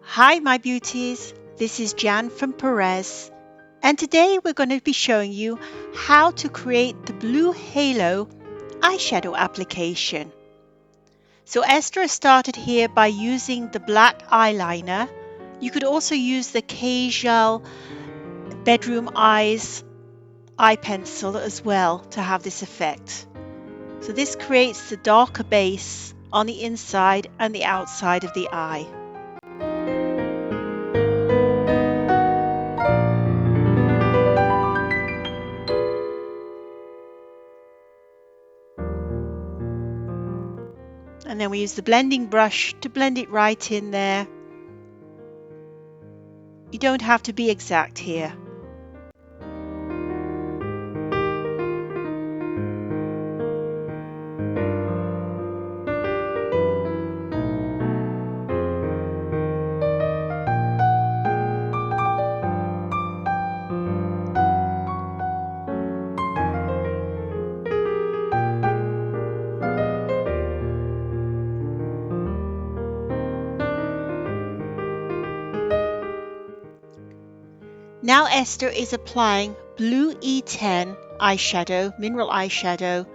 Hi my beauties, this is Jan from Purèz, and today we're going to be showing you how to create the blue halo eyeshadow application. So Esther started here by using the black eyeliner. You could also use the casual bedroom eyes eye pencil as well to have this effect. So this creates the darker base on the inside and the outside of the eye. And then we use the blending brush to blend it right in there. You don't have to be exact here. Now Esther is applying blue E10 eyeshadow, mineral eyeshadow,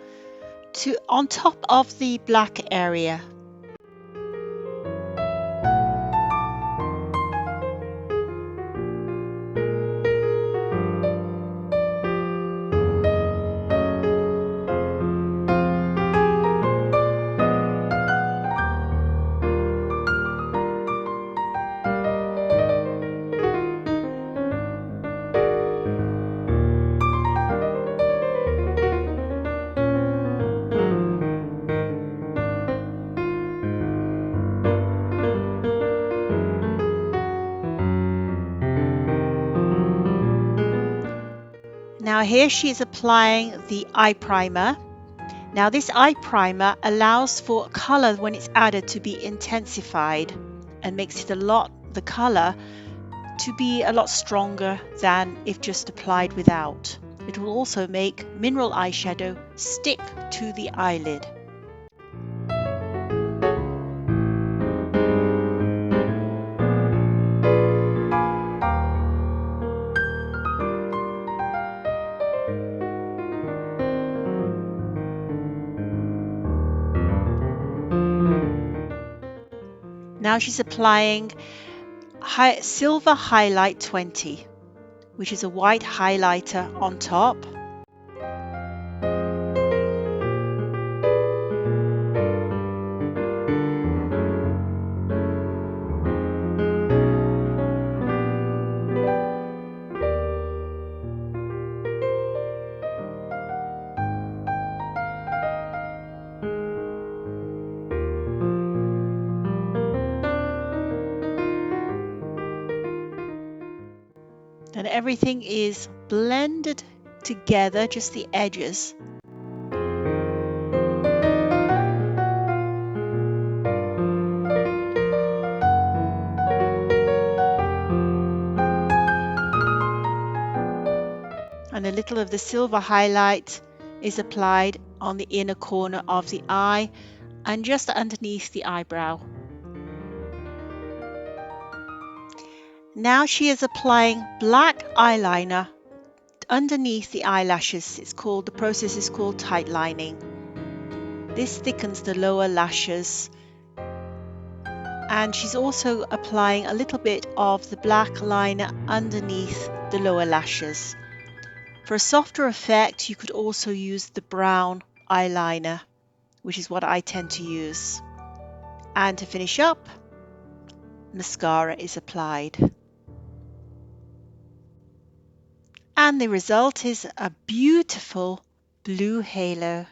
on top of the black area. Now here she is applying the eye primer. Now this eye primer allows for color when it's added to be intensified and makes it the color to be a lot stronger than if just applied without. It will also make mineral eyeshadow stick to the eyelid. Now she's applying Silver Highlight 20, which is a white highlighter on top. And everything is blended together, just the edges. And a little of the silver highlight is applied on the inner corner of the eye and just underneath the eyebrow. Now she is applying black eyeliner underneath the eyelashes. The process is called tight lining. This thickens the lower lashes. And she's also applying a little bit of the black liner underneath the lower lashes. For a softer effect, you could also use the brown eyeliner, which is what I tend to use. And to finish up, mascara is applied. And the result is a beautiful blue halo.